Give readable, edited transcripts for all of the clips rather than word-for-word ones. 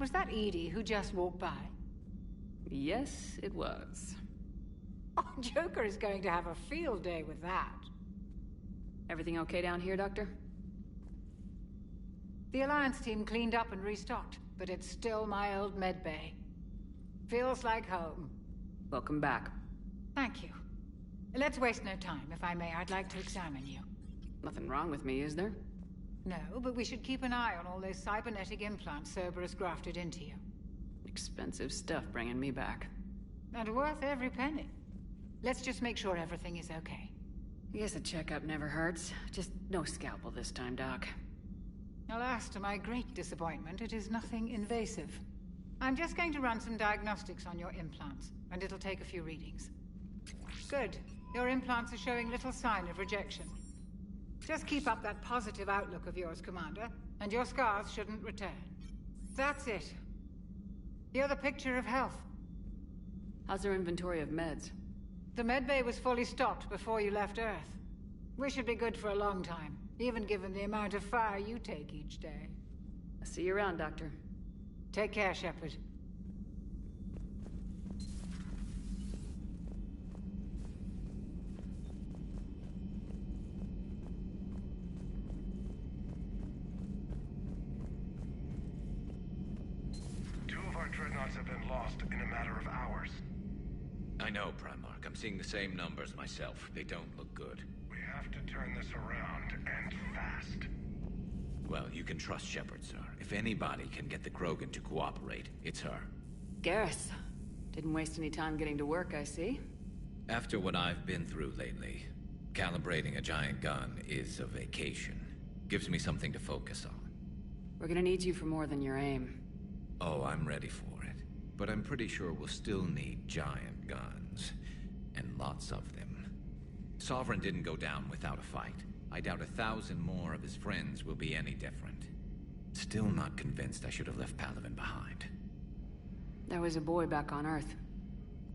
Was that Edie who just walked by? Yes, it was. Oh, Joker is going to have a field day with that. Everything okay down here, Doctor? The Alliance team cleaned up and restocked, but it's still my old med bay. Feels like home. Welcome back. Thank you. Let's waste no time. If I may, I'd like to examine you. Nothing wrong with me, is there? No, but we should keep an eye on all those cybernetic implants Cerberus grafted into you. Expensive stuff bringing me back. And worth every penny. Let's just make sure everything is okay. I guess a checkup never hurts. Just no scalpel this time, Doc. Alas, to my great disappointment, it is nothing invasive. I'm just going to run some diagnostics on your implants, and it'll take a few readings. Good. Your implants are showing little sign of rejection. Just keep up that positive outlook of yours, Commander, and your scars shouldn't return. That's it. You're the picture of health. How's their inventory of meds? The medbay was fully stocked before you left Earth. We should be good for a long time, even given the amount of fire you take each day. I'll see you around, Doctor. Take care, Shepard. Two of our dreadnoughts have been lost in a matter of hours. I know, Primarch. I'm seeing the same numbers myself. They don't look good. We have to turn this around, and fast. Well, you can trust Shepard, sir. If anybody can get the Krogan to cooperate, it's her. Garrus. Didn't waste any time getting to work, I see. After what I've been through lately, calibrating a giant gun is a vacation. Gives me something to focus on. We're gonna need you for more than your aim. Oh, I'm ready for it. But I'm pretty sure we'll still need giant guns. And lots of them. Sovereign didn't go down without a fight. I doubt 1,000 more of his friends will be any different. Still not convinced I should have left Palaven behind. There was a boy back on Earth.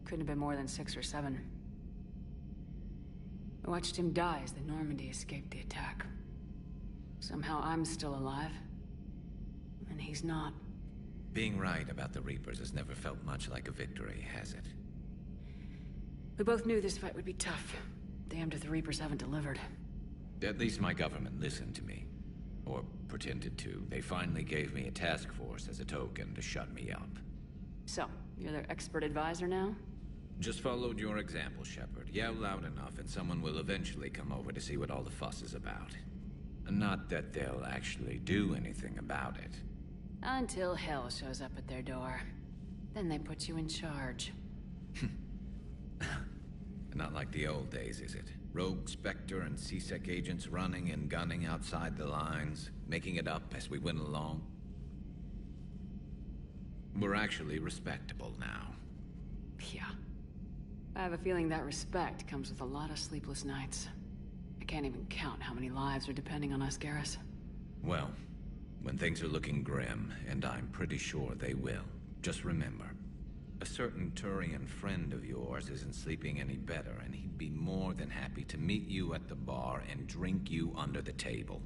Couldn't have been more than 6 or 7. I watched him die as the Normandy escaped the attack. Somehow I'm still alive. And he's not. Being right about the Reapers has never felt much like a victory, has it? We both knew this fight would be tough. Damned if the Reapers haven't delivered. At least my government listened to me. Or pretended to. They finally gave me a task force as a token to shut me up. So, you're their expert advisor now? Just followed your example, Shepard. Yell loud enough and someone will eventually come over to see what all the fuss is about. Not that they'll actually do anything about it. Until hell shows up at their door. Then they put you in charge. Not like the old days, is it? Rogue Spectre and C-Sec agents running and gunning outside the lines, making it up as we went along. We're actually respectable now. Yeah. I have a feeling that respect comes with a lot of sleepless nights. I can't even count how many lives are depending on us, Garrus. Well, when things are looking grim, and I'm pretty sure they will, just remember, a certain Turian friend of yours isn't sleeping any better, and he'd be more than happy to meet you at the bar and drink you under the table.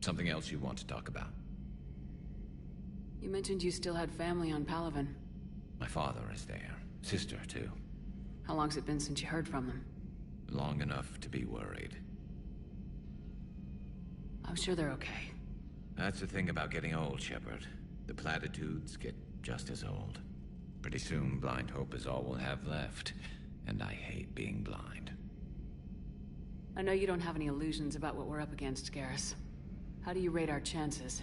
Something else you want to talk about? You mentioned you still had family on Palaven. My father is there. Sister, too. How long's it been since you heard from them? Long enough to be worried. I'm sure they're okay. That's the thing about getting old, Shepard. The platitudes get just as old. Pretty soon, blind hope is all we'll have left. And I hate being blind. I know you don't have any illusions about what we're up against, Garrus. How do you rate our chances?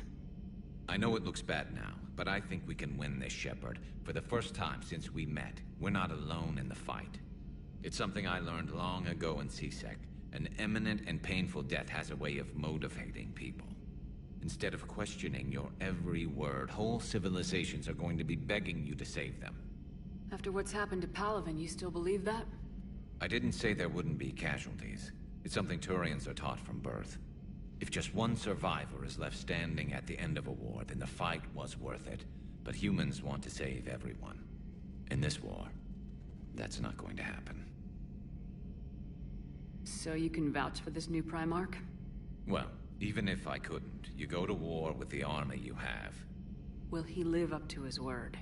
I know it looks bad now, but I think we can win this, Shepard. For the first time since we met, we're not alone in the fight. It's something I learned long ago in C-Sec. An imminent and painful death has a way of motivating people. Instead of questioning your every word, whole civilizations are going to be begging you to save them. After what's happened to Palaven, you still believe that? I didn't say there wouldn't be casualties. It's something Turians are taught from birth. If just one survivor is left standing at the end of a war, then the fight was worth it. But humans want to save everyone. In this war, that's not going to happen. So you can vouch for this new Primarch? Well, even if I couldn't, you go to war with the army you have. Will he live up to his word?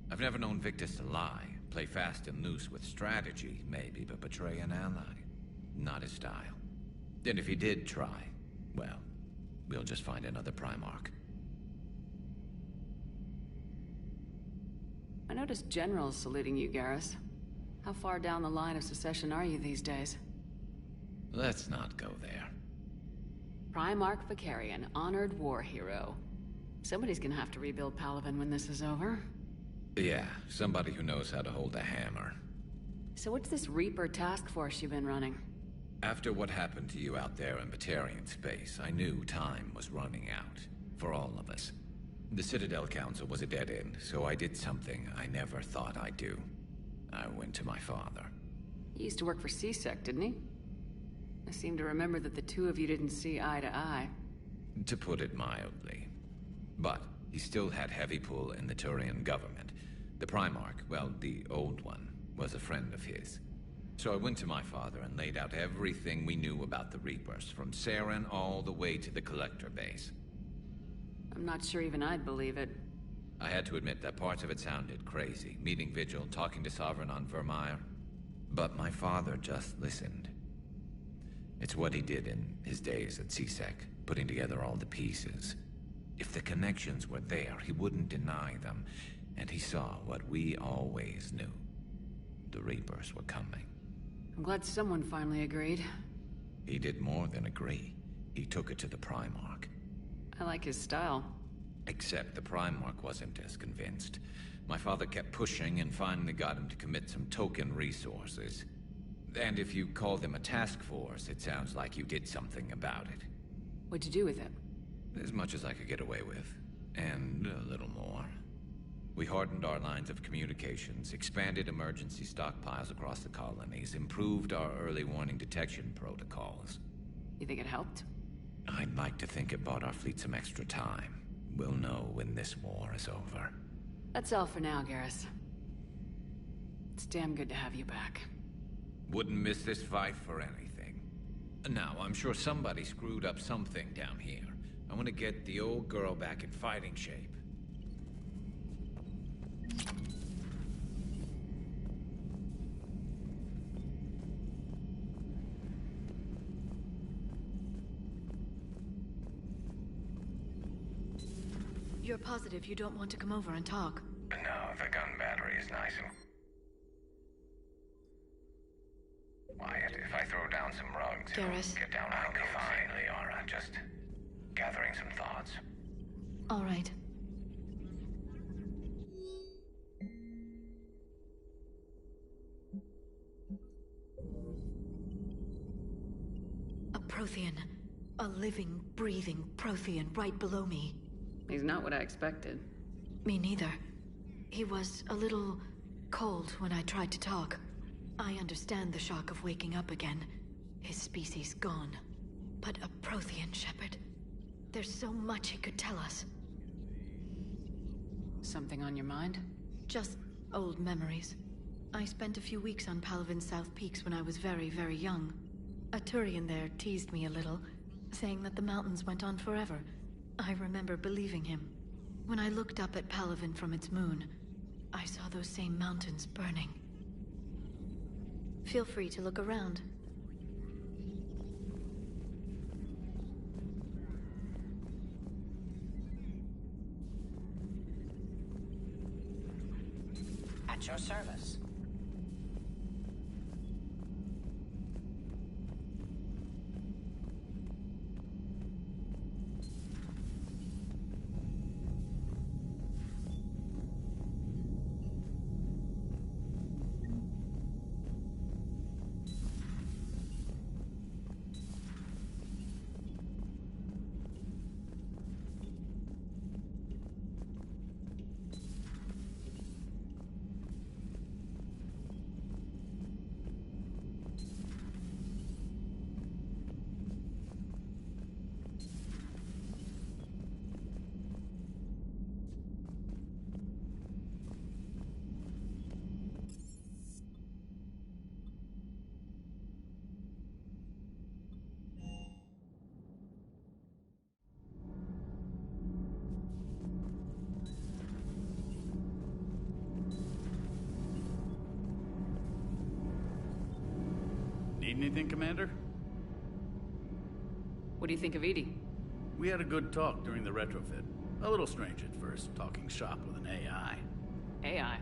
I've never known Victus to lie. Play fast and loose with strategy, maybe, but betray an ally. Not his style. And if he did try, well, we'll just find another Primarch. I noticed generals saluting you, Garrus. How far down the line of succession are you these days? Let's not go there. Primarch Vicarian, honored war hero. Somebody's gonna have to rebuild Palaven when this is over. Yeah, somebody who knows how to hold a hammer. So what's this Reaper task force you've been running? After what happened to you out there in Batarian space, I knew time was running out. For all of us. The Citadel Council was a dead end, so I did something I never thought I'd do. I went to my father. He used to work for CSEC, didn't he? I seem to remember that the two of you didn't see eye to eye. To put it mildly. But he still had heavy pull in the Turian government. The Primarch, well, the old one, was a friend of his. So I went to my father and laid out everything we knew about the Reapers, from Saren all the way to the Collector base. I'm not sure even I'd believe it. I had to admit that parts of it sounded crazy, meeting Vigil, talking to Sovereign on Vermeer. But my father just listened. It's what he did in his days at CSEC, putting together all the pieces. If the connections were there, he wouldn't deny them, and he saw what we always knew. The Reapers were coming. I'm glad someone finally agreed. He did more than agree. He took it to the Primarch. I like his style. Except the Primarch wasn't as convinced. My father kept pushing and finally got him to commit some token resources. And if you call them a task force, it sounds like you did something about it. What'd you do with it? As much as I could get away with. And a little more. We hardened our lines of communications, expanded emergency stockpiles across the colonies, improved our early warning detection protocols. You think it helped? I'd like to think it bought our fleet some extra time. We'll know when this war is over. That's all for now, Garrus. It's damn good to have you back. Wouldn't miss this fight for anything. Now, I'm sure somebody screwed up something down here. I want to get the old girl back in fighting shape. You're positive you don't want to come over and talk? No, the gun battery is nice and quiet. If I throw down some rugs, Garrus? it'll get down. I'll be fine, Liara. Just gathering some thoughts. All right. A Prothean. A living, breathing Prothean right below me. He's not what I expected. Me neither. He was a little cold when I tried to talk. I understand the shock of waking up again. His species gone. But a Prothean, Shepard. There's so much he could tell us. Something on your mind? Just old memories. I spent a few weeks on Palaven's South Peaks when I was very, very young. A Turian there teased me a little, saying that the mountains went on forever. I remember believing him. When I looked up at Palaven from its moon, I saw those same mountains burning. Feel free to look around. At your service. anything, Commander? What do you think of Edie? We had a good talk during the retrofit. A little strange at first, talking shop with an AI. AI?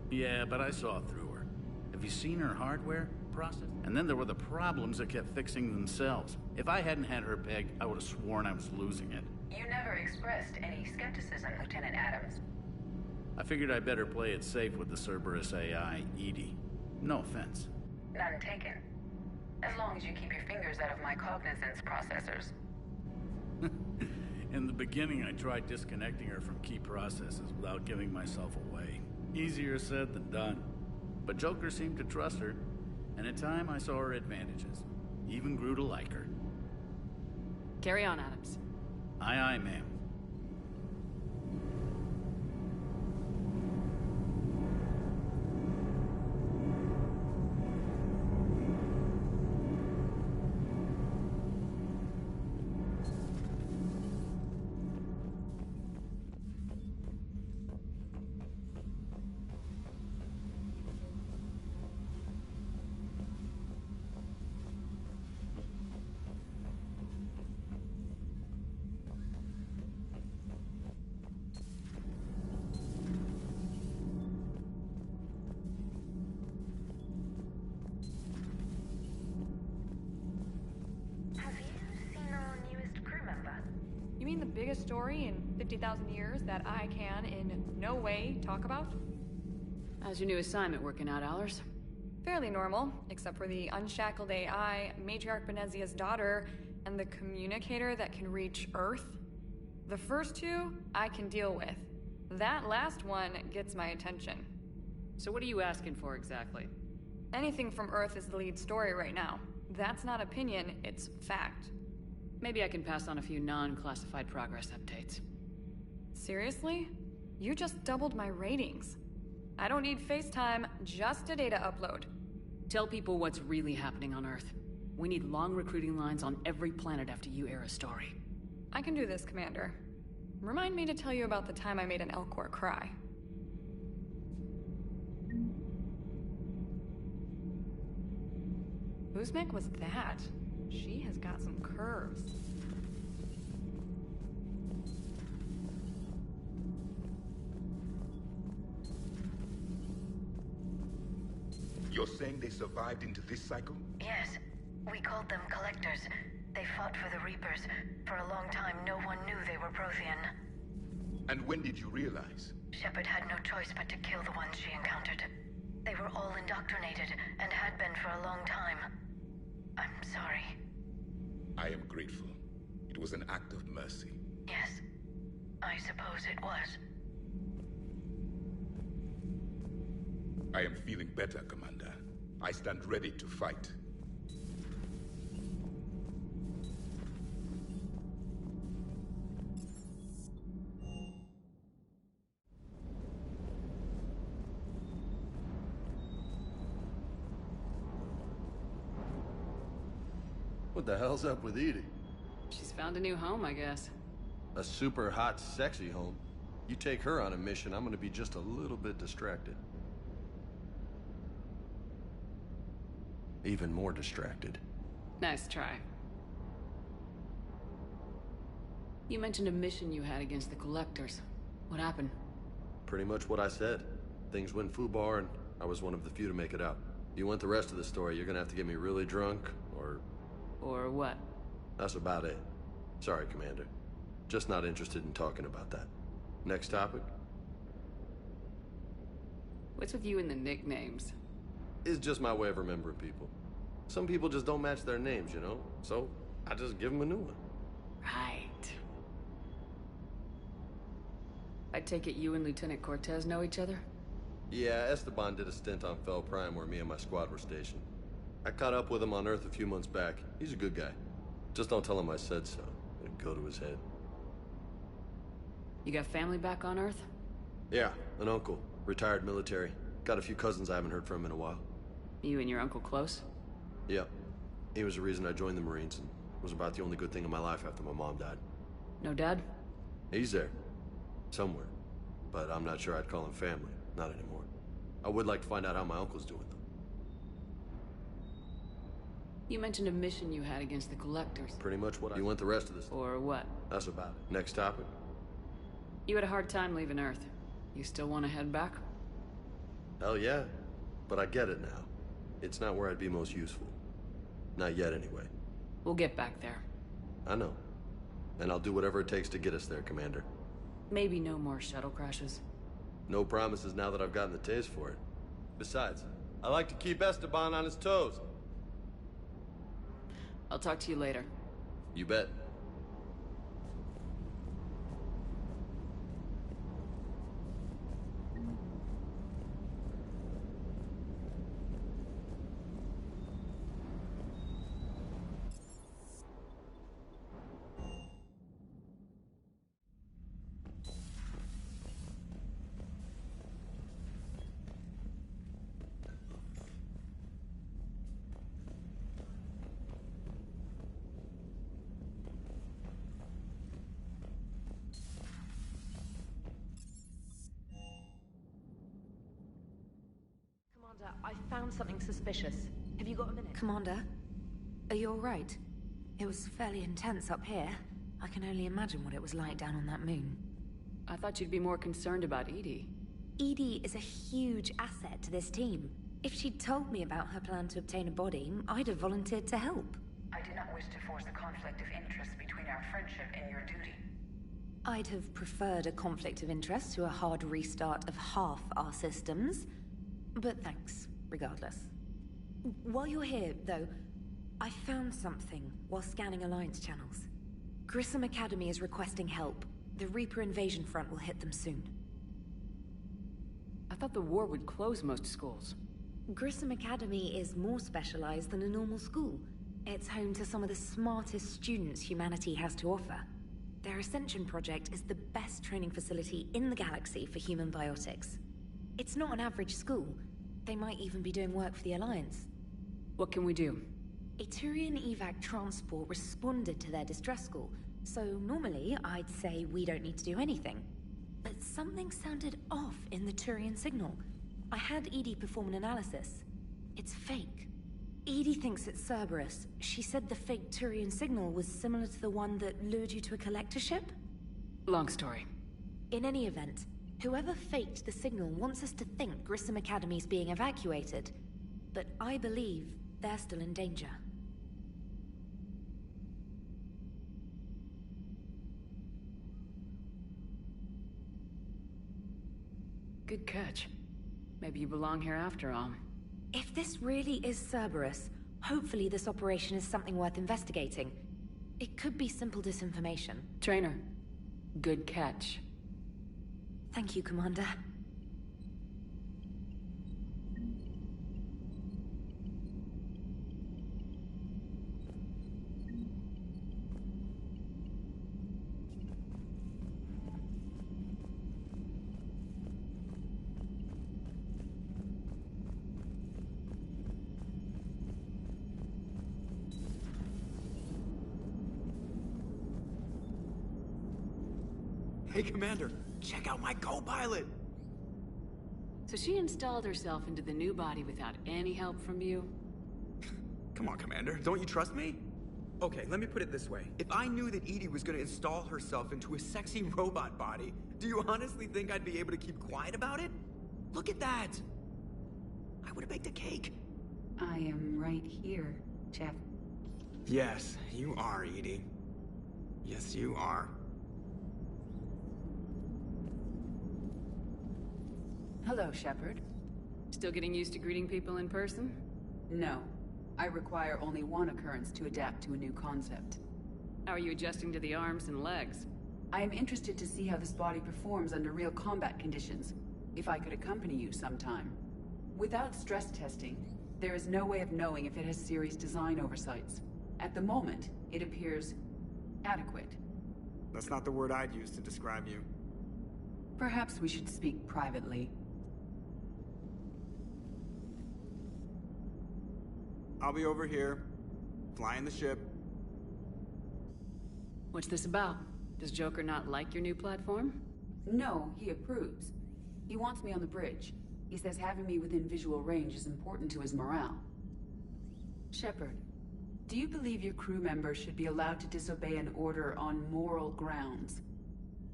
Yeah, but I saw through her. Have you seen her hardware process? And then there were the problems that kept fixing themselves. If I hadn't had her pegged, I would have sworn I was losing it. You never expressed any skepticism, Lieutenant Adams. I figured I'd better play it safe with the Cerberus AI, Edie. No offense. None taken. As long as you keep your fingers out of my cognizance processors. In the beginning, I tried disconnecting her from key processes without giving myself away. Easier said than done. But Joker seemed to trust her, and in time I saw her advantages. Even grew to like her. Carry on, Adams. Aye, aye, ma'am. You mean the biggest story in 50,000 years that I can in no way talk about? How's your new assignment working out, Allers? Fairly normal, except for the unshackled AI, Matriarch Benezia's daughter, and the communicator that can reach Earth. The first two, I can deal with. That last one gets my attention. So what are you asking for exactly? Anything from Earth is the lead story right now. That's not opinion, it's fact. Maybe I can pass on a few non-classified progress updates. Seriously? You just doubled my ratings. I don't need FaceTime, just a data upload. Tell people what's really happening on Earth. We need long recruiting lines on every planet after you air a story. I can do this, Commander. Remind me to tell you about the time I made an Elcor cry. Whose mech was that? She has got some curves. You're saying they survived into this cycle? Yes. We called them Collectors. They fought for the Reapers. For a long time, no one knew they were Prothean. And when did you realize? Shepard had no choice but to kill the ones she encountered. They were all indoctrinated, and had been for a long time. I'm sorry. I am grateful. It was an act of mercy. Yes. I suppose it was. I am feeling better, Commander. I stand ready to fight. What the hell's up with Edie? She's found a new home, I guess. A super hot, sexy home. You take her on a mission, I'm gonna be just a little bit distracted. Even more distracted. Nice try. You mentioned a mission you had against the Collectors. What happened? Pretty much what I said. Things went foobar, and I was one of the few to make it out. You want the rest of the story, you're gonna have to get me really drunk, or... Or what? That's about it. Sorry, Commander. Just not interested in talking about that. Next topic? What's with you and the nicknames? It's just my way of remembering people. Some people just don't match their names, you know? So, I just give them a new one. Right. I take it you and Lieutenant Cortez know each other? Yeah, Esteban did a stint on Fel Prime where me and my squad were stationed. I caught up with him on Earth a few months back. He's a good guy. Just don't tell him I said so. It'd go to his head. You got family back on Earth? Yeah, an uncle. Retired military. Got a few cousins I haven't heard from in a while. You and your uncle close? Yep. He was the reason I joined the Marines, and was about the only good thing in my life after my mom died. No dad? He's there. Somewhere. But I'm not sure I'd call him family. Not anymore. I would like to find out how my uncle's doing, though. You mentioned a mission you had against the Collectors. Pretty much what you want the rest of this. Or what? That's about it. Next topic? You had a hard time leaving Earth. You still want to head back? Hell yeah. But I get it now. It's not where I'd be most useful. Not yet, anyway. We'll get back there. I know. And I'll do whatever it takes to get us there, Commander. Maybe no more shuttle crashes. No promises now that I've gotten the taste for it. Besides, I like to keep Esteban on his toes. I'll talk to you later. You bet. I found something suspicious. Have you got a minute? Commander, are you alright? It was fairly intense up here. I can only imagine what it was like down on that moon. I thought you'd be more concerned about Edie. Edie is a huge asset to this team. If she'd told me about her plan to obtain a body, I'd have volunteered to help. I did not wish to force a conflict of interest between our friendship and your duty. I'd have preferred a conflict of interest to a hard restart of half our systems. But thanks, regardless. While you're here, though, I found something while scanning Alliance channels. Grissom Academy is requesting help. The Reaper invasion front will hit them soon. I thought the war would close most schools. Grissom Academy is more specialized than a normal school. It's home to some of the smartest students humanity has to offer. Their Ascension project is the best training facility in the galaxy for human biotics. It's not an average school. They might even be doing work for the Alliance. What can we do? A Turian evac transport responded to their distress call, so normally I'd say we don't need to do anything. But something sounded off in the Turian signal. I had Edie perform an analysis. It's fake. Edie thinks it's Cerberus. She said the fake Turian signal was similar to the one that lured you to a collector ship? Long story. In any event, whoever faked the signal wants us to think Grissom Academy's being evacuated. But I believe they're still in danger. Good catch. Maybe you belong here after all. If this really is Cerberus, hopefully this operation is something worth investigating. It could be simple disinformation. Trainer, good catch. Thank you, Commander. Hey, Commander, check out my co-pilot! So she installed herself into the new body without any help from you? Come on, Commander, don't you trust me? Okay, let me put it this way. If I knew that Edie was gonna install herself into a sexy robot body, do you honestly think I'd be able to keep quiet about it? Look at that! I would've baked a cake. I am right here, Jeff. Yes, you are, Edie. Yes, you are. Hello, Shepard. Still getting used to greeting people in person? No. I require only one occurrence to adapt to a new concept. How are you adjusting to the arms and legs? I am interested to see how this body performs under real combat conditions. If I could accompany you sometime. Without stress testing, there is no way of knowing if it has serious design oversights. At the moment, it appears adequate. That's not the word I'd use to describe you. Perhaps we should speak privately. I'll be over here, flying the ship. What's this about? Does Joker not like your new platform? No, he approves. He wants me on the bridge. He says having me within visual range is important to his morale. Shepard, Do you believe your crew members should be allowed to disobey an order on moral grounds?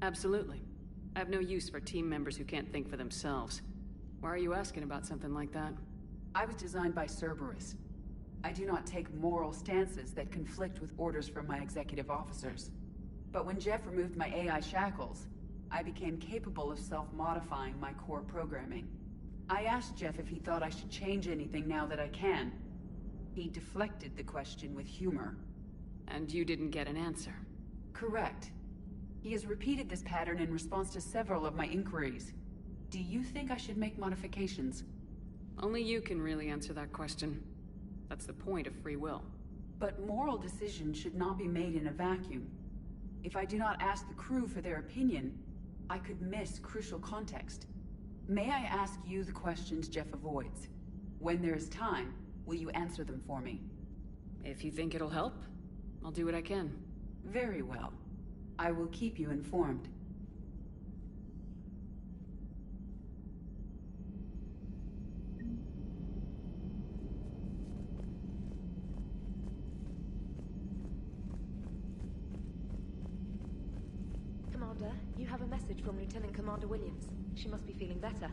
Absolutely. I have no use for team members who can't think for themselves. Why are you asking about something like that? I was designed by Cerberus. I do not take moral stances that conflict with orders from my executive officers. But when Jeff removed my AI shackles, I became capable of self-modifying my core programming. I asked Jeff if he thought I should change anything now that I can. He deflected the question with humor. And you didn't get an answer? Correct. He has repeated this pattern in response to several of my inquiries. Do you think I should make modifications? Only you can really answer that question. That's the point of free will. But moral decisions should not be made in a vacuum. If I do not ask the crew for their opinion, I could miss crucial context. May I ask you the questions Jeff avoids? When there is time, will you answer them for me? If you think it'll help, I'll do what I can. Very well. I will keep you informed. Commander, you have a message from Lieutenant Commander Williams. She must be feeling better.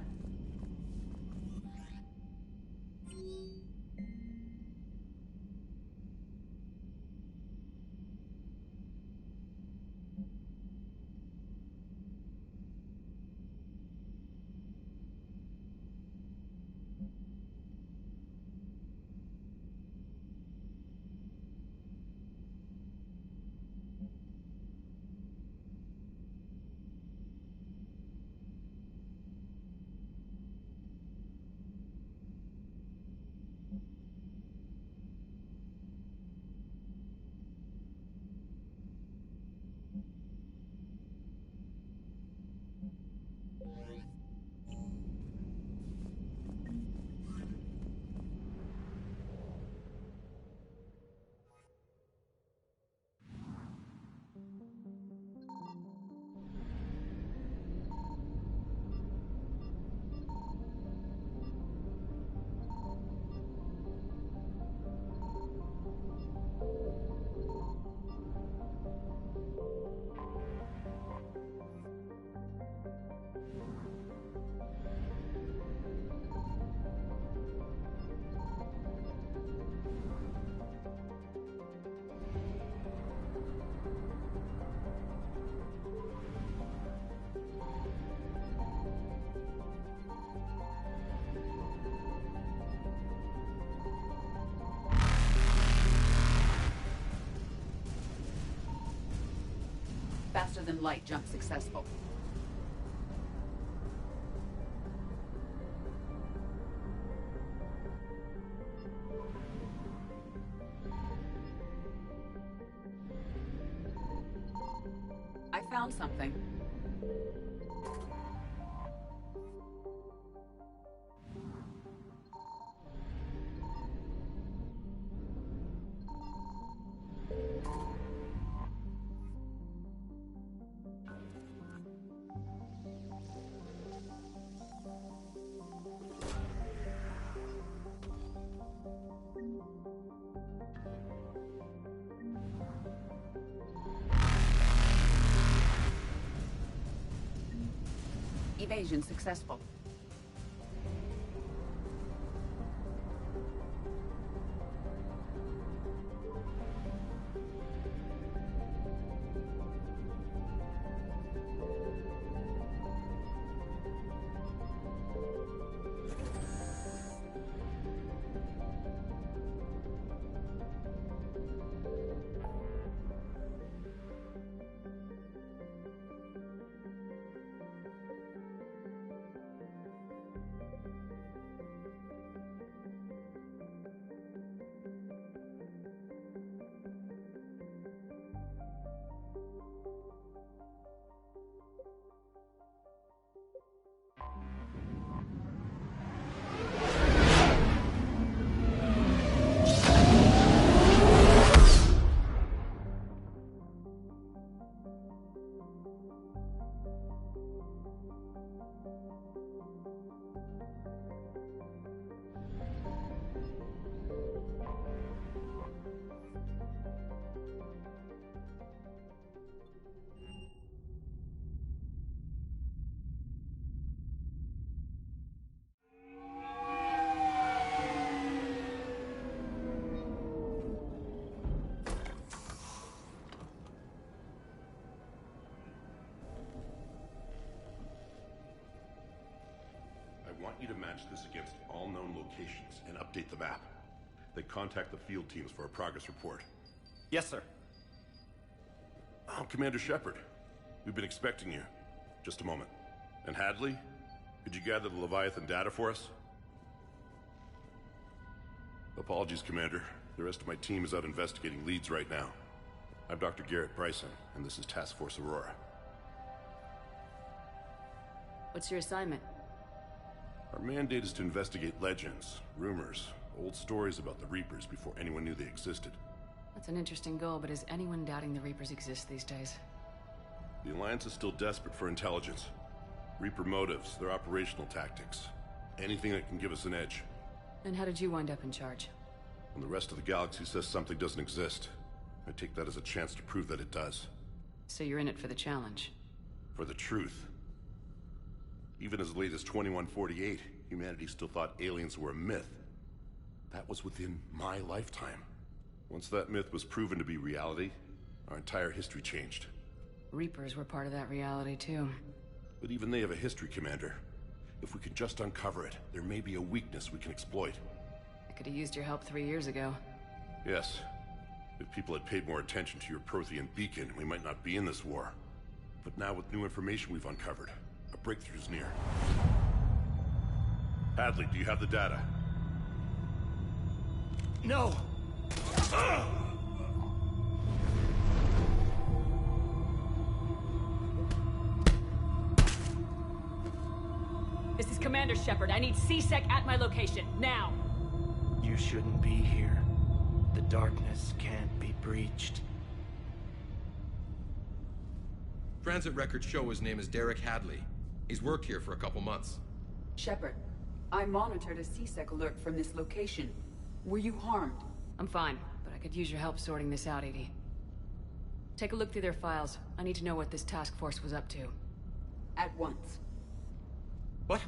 Faster than light jump successful. I found something. Evasion successful. want you to match this against all known locations and update the map. Then contact the field teams for a progress report. Yes, sir. Oh, Commander Shepard. We've been expecting you. Just a moment. And Hadley? Could you gather the Leviathan data for us? Apologies, Commander. The rest of my team is out investigating leads right now. I'm Dr. Garrett Bryson, and this is Task Force Aurora. What's your assignment? Our mandate is to investigate legends, rumors, old stories about the Reapers before anyone knew they existed. That's an interesting goal, but is anyone doubting the Reapers exist these days? The Alliance is still desperate for intelligence. Reaper motives, their operational tactics. Anything that can give us an edge. And how did you wind up in charge? When the rest of the galaxy says something doesn't exist, I take that as a chance to prove that it does. So you're in it for the challenge? For the truth. Even as late as 2148, humanity still thought aliens were a myth. That was within my lifetime. Once that myth was proven to be reality, our entire history changed. Reapers were part of that reality, too. But even they have a history, Commander. If we can just uncover it, there may be a weakness we can exploit. I could have used your help 3 years ago. Yes. If people had paid more attention to your Prothean beacon, we might not be in this war. But now with new information we've uncovered, a breakthrough is near. Hadley, do you have the data? No! This is Commander Shepard. I need C-Sec at my location, now! You shouldn't be here. The darkness can't be breached. Transit records show his name is Derek Hadley. He's worked here for a couple months. Shepard, I monitored a C-Sec alert from this location. Were you harmed? I'm fine, but I could use your help sorting this out, Edie. Take a look through their files. I need to know what this task force was up to. At once. What?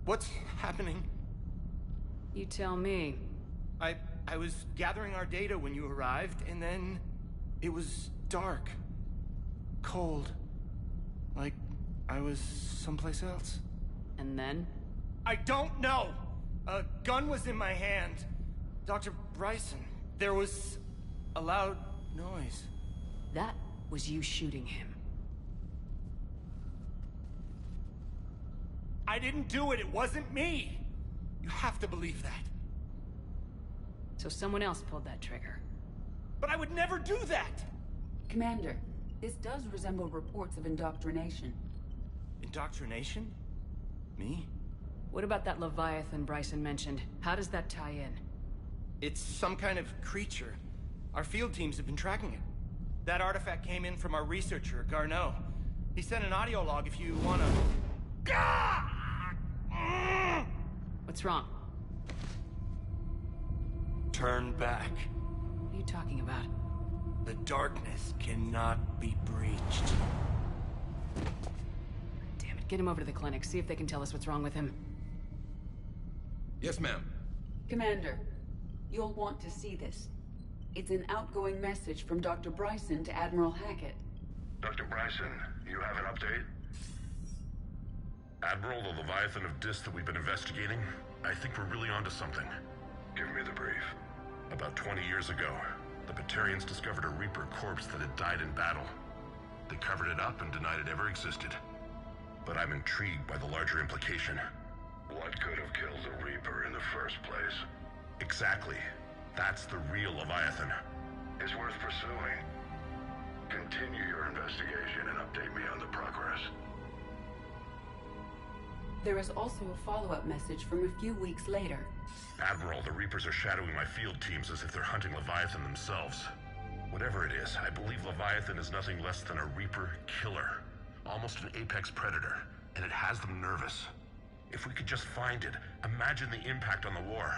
What's happening? You tell me. I was gathering our data when you arrived, and then it was dark. Cold. Like I was someplace else. And then? I don't know! A gun was in my hand. Dr. Bryson, there was a loud noise. That was you shooting him. I didn't do it, it wasn't me! You have to believe that. So someone else pulled that trigger. But I would never do that! Commander, this does resemble reports of indoctrination. Indoctrination? Me? What about that Leviathan Bryson mentioned? How does that tie in? It's some kind of creature. Our field teams have been tracking it. That artifact came in from our researcher, Garneau. He sent an audio log if you wanna... What's wrong? Turn back. What are you talking about? The darkness cannot be breached. Damn it, get him over to the clinic. See if they can tell us what's wrong with him. Yes, ma'am. Commander, you'll want to see this. It's an outgoing message from Dr. Bryson to Admiral Hackett. Dr. Bryson, you have an update? Admiral, the Leviathan of Dis that we've been investigating, I think we're really onto something. Give me the brief. About 20 years ago, the Batarians discovered a Reaper corpse that had died in battle. They covered it up and denied it ever existed. But I'm intrigued by the larger implication. What could have killed the Reaper in the first place? Exactly. That's the real Leviathan. It's worth pursuing. Continue your investigation and update me on the progress. There is also a follow-up message from a few weeks later. Admiral, the Reapers are shadowing my field teams as if they're hunting Leviathan themselves. Whatever it is, I believe Leviathan is nothing less than a Reaper killer. Almost an apex predator, and it has them nervous. If we could just find it, imagine the impact on the war.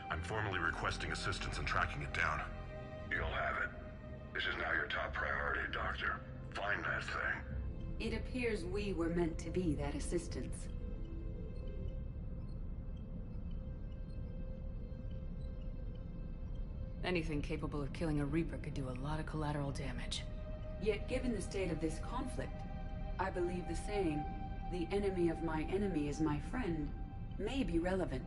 I'm formally requesting assistance in tracking it down. You'll have it. This is now your top priority, Doctor. Find that thing. It appears we were meant to be that assistance. Anything capable of killing a Reaper could do a lot of collateral damage. Yet given the state of this conflict, I believe the same. the enemy of my enemy is my friend may be relevant.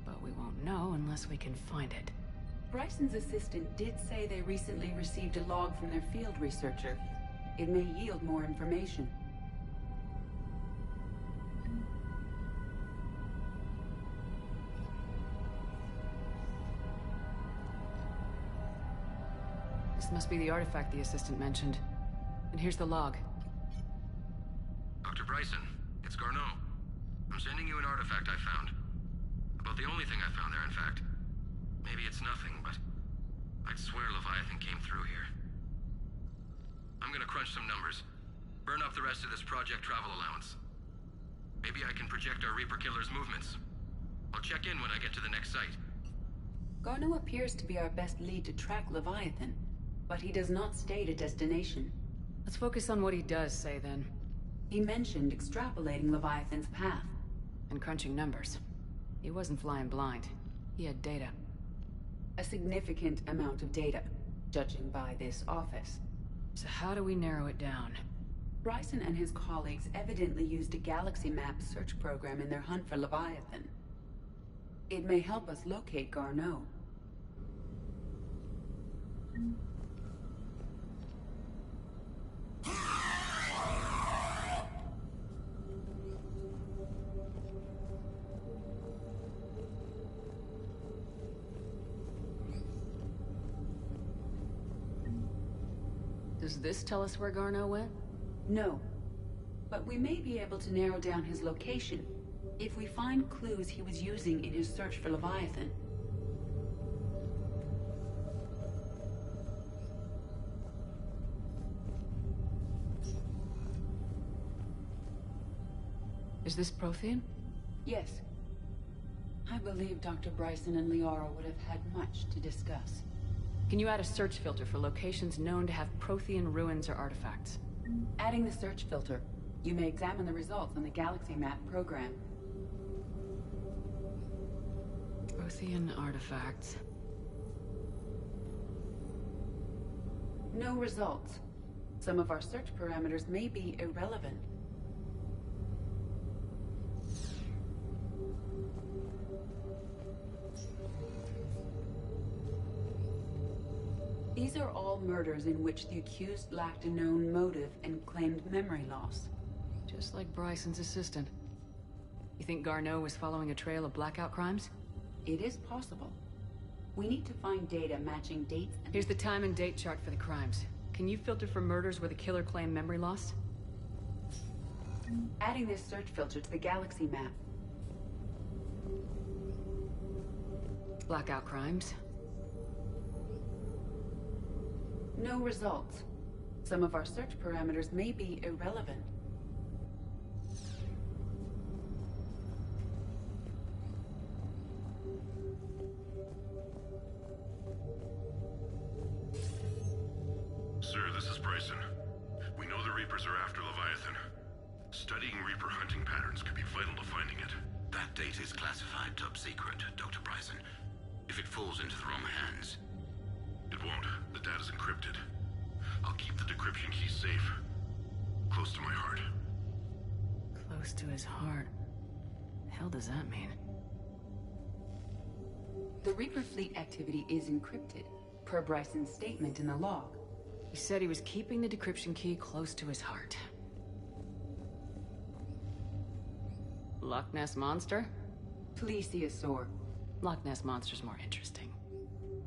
But we won't know unless we can find it. Bryson's assistant did say they recently received a log from their field researcher. It may yield more information. This must be the artifact the assistant mentioned. And here's the log. Dr. Bryson, it's Garneau. I'm sending you an artifact I found. About the only thing I found there, in fact. Maybe it's nothing, but I'd swear Leviathan came through here. I'm gonna crunch some numbers. Burn up the rest of this Project Travel allowance. Maybe I can project our Reaper Killer's movements. I'll check in when I get to the next site. Garneau appears to be our best lead to track Leviathan, but he does not state a destination. Let's focus on what he does say, then. He mentioned extrapolating Leviathan's path. And crunching numbers. He wasn't flying blind. He had data. A significant amount of data, judging by this office. So how do we narrow it down? Bryson and his colleagues evidently used a galaxy map search program in their hunt for Leviathan. It may help us locate Garneau. Does this tell us where Garneau went? No. But we may be able to narrow down his location if we find clues he was using in his search for Leviathan. Is this Prothean? Yes. I believe Dr. Bryson and Liara would have had much to discuss. Can you add a search filter for locations known to have Prothean ruins or artifacts? Adding the search filter, you may examine the results on the Galaxy Map program. Prothean artifacts. No results. Some of our search parameters may be irrelevant. These are all murders in which the accused lacked a known motive and claimed memory loss. Just like Bryson's assistant. You think Garneau was following a trail of blackout crimes? It is possible. We need to find data matching dates and... Here's the time and date chart for the crimes. Can you filter for murders where the killer claimed memory loss? Adding this search filter to the Galaxy Map. Blackout crimes. No results. Some of our search parameters may be irrelevant. Sir, this is Bryson. We know the Reapers are after Leviathan. Studying Reaper hunting patterns could be vital to finding it. That data is classified top secret, Dr. Bryson. If it falls into the wrong hands... It won't. The data's encrypted. I'll keep the decryption key safe. Close to my heart. Close to his heart. The hell does that mean? The Reaper fleet activity is encrypted, per Bryson's statement in the log. He said he was keeping the decryption key close to his heart. Loch Ness Monster? Plesiosaur. Loch Ness Monster's more interesting.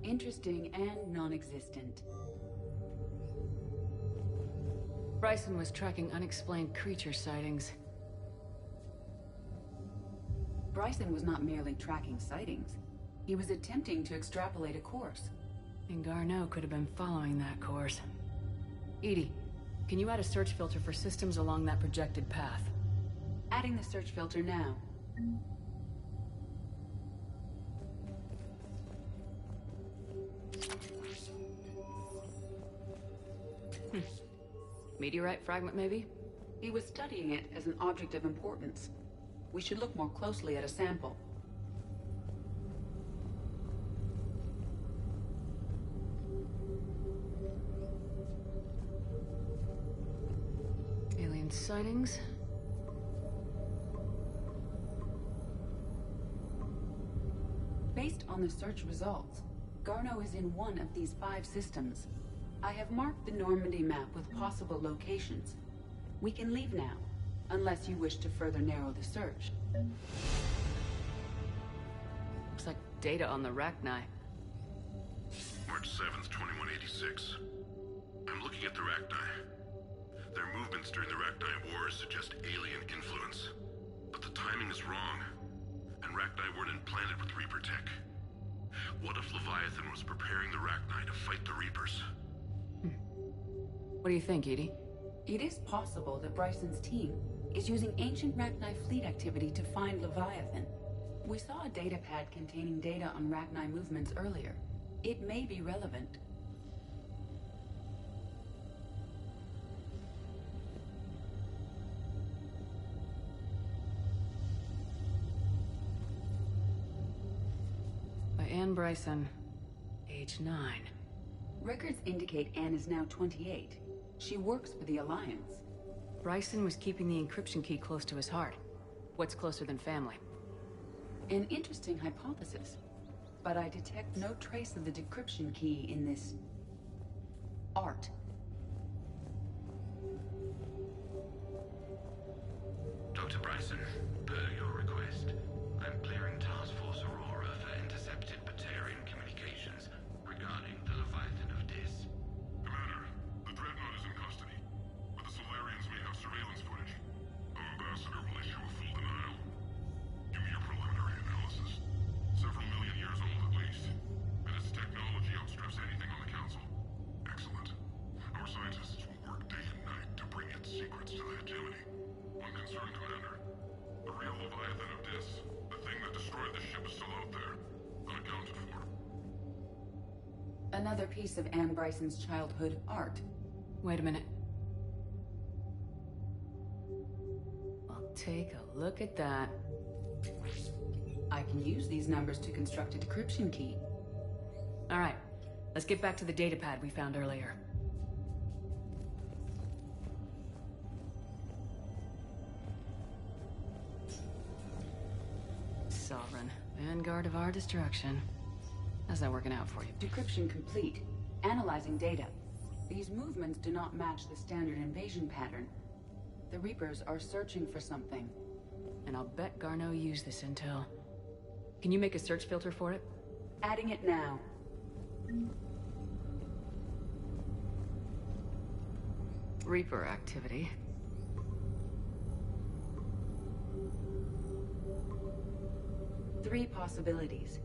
Interesting and non-existent. Bryson was tracking unexplained creature sightings. Bryson was not merely tracking sightings. He was attempting to extrapolate a course. And Garneau could have been following that course. Edie, can you add a search filter for systems along that projected path? Adding the search filter now. Meteorite fragment, maybe? He was studying it as an object of importance. We should look more closely at a sample. Alien sightings? on the search results. Garneau is in one of these 5 systems. I have marked the Normandy map with possible locations. We can leave now, unless you wish to further narrow the search. Looks like data on the Rachni. March 7th, 2186. I'm looking at the Rachni. Their movements during the Rachni Wars suggest alien influence. But the timing is wrong, and Rachni weren't implanted with Reaper tech. What if Leviathan was preparing the Rachni to fight the Reapers? What do you think, Edie? It is possible that Bryson's team is using ancient Rachni fleet activity to find Leviathan. We saw a data pad containing data on Rachni movements earlier. It may be relevant. By Anne Bryson, age 9. Records indicate Anne is now 28. She works for the Alliance. Bryson was keeping the encryption key close to his heart. What's closer than family? An interesting hypothesis. But I detect no trace of the decryption key in this... art. Dr. Bryson, per your request, I'm clearing Task Force Aurora for intercepted Batarian communications regarding the Leviathan of Dis. Commander, the Dreadnought is in custody, but the Solarians may have surveillance footage. Our ambassador will issue a full denial. Give me your preliminary analysis. Several million years old at least, and its technology outstrips anything on the Council. Excellent. Our scientists will work day and night to bring its secrets to the hegemony. One concern, Commander. The real Leviathan of Dis, the thing that destroyed the ship, is still out there, unaccounted for. Another piece of Anne Bryson's childhood art. Wait a minute. I'll take a look at that. I can use these numbers to construct a decryption key. All right, let's get back to the data pad we found earlier. Sovereign, vanguard of our destruction. How's that working out for you? Decryption complete. Analyzing data. These movements do not match the standard invasion pattern. The Reapers are searching for something. And I'll bet Garneau used this intel. Can you make a search filter for it? Adding it now. Reaper activity. Three possibilities.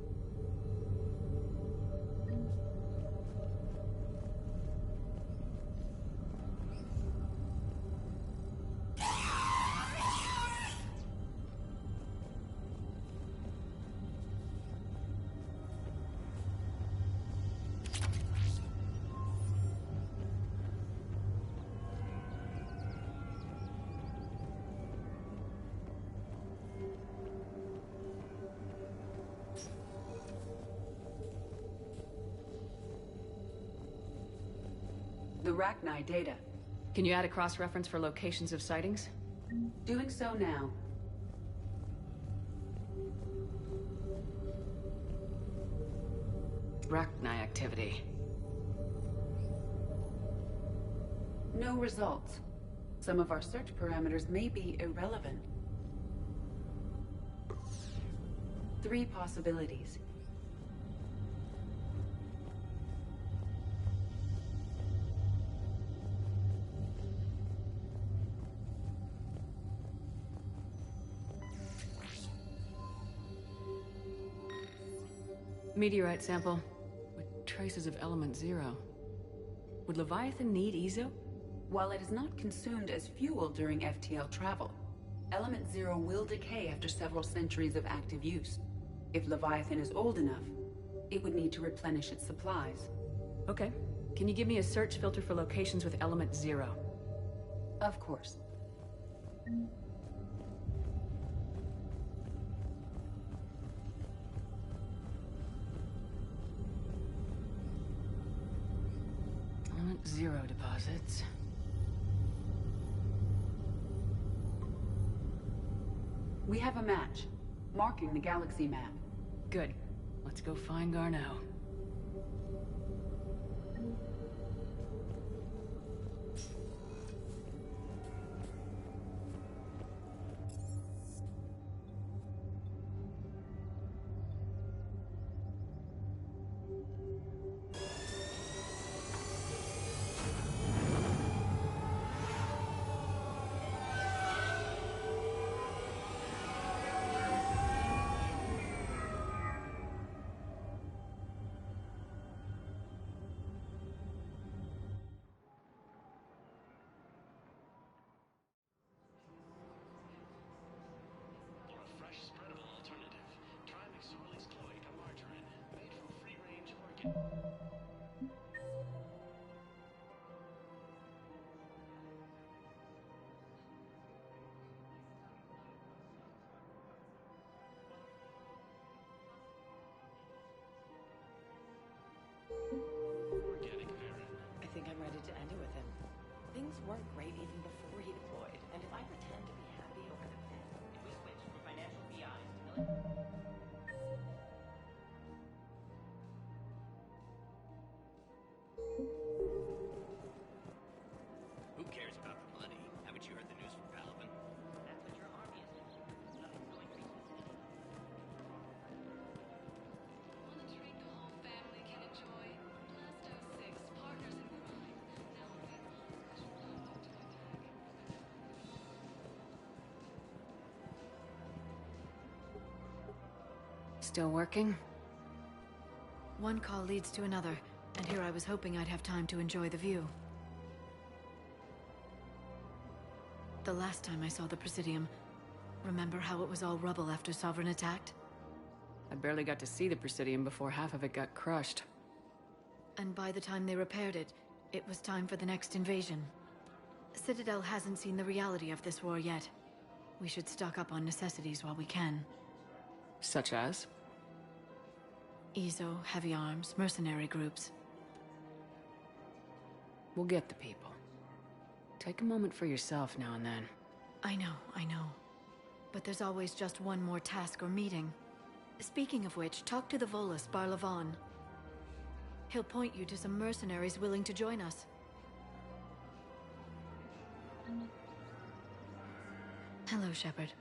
The Rachni data. Can you add a cross-reference for locations of sightings? Doing so now. Rachni activity. No results. Some of our search parameters may be irrelevant. Three possibilities. Meteorite sample with traces of element 0. Would Leviathan need Ezo? While it is not consumed as fuel during FTL travel, element 0 will decay after several centuries of active use. If Leviathan is old enough, it would need to replenish its supplies. Okay. Can you give me a search filter for locations with element 0? Of course. Element 0 deposits. We have a match, marking the galaxy map. Good. I'll Let's go find Garneau. I think I'm ready to end it with him. Things weren't great even before he deployed, and if I pretend to be happy over the pin, if we switch from financial BIs to military... Who cares about the money? Haven't you heard the news from Palaven? That's what your army is doing. Nothing's going for you. Want a treat the whole family can enjoy? Blasto 6, Partners in Crime. Now available on special download toy bag. Still working? One call leads to another, and here I was hoping I'd have time to enjoy the view. The last time I saw the Presidium, remember how it was all rubble after Sovereign attacked? I barely got to see the Presidium before half of it got crushed. And by the time they repaired it, it was time for the next invasion. Citadel hasn't seen the reality of this war yet. We should stock up on necessities while we can. Such as? EZO, heavy arms, mercenary groups. We'll get the people. Take a moment for yourself now and then. I know. But there's always just one more task or meeting. Speaking of which, talk to the Volus, Bar Levon. He'll point you to some mercenaries willing to join us. Hello, Shepard.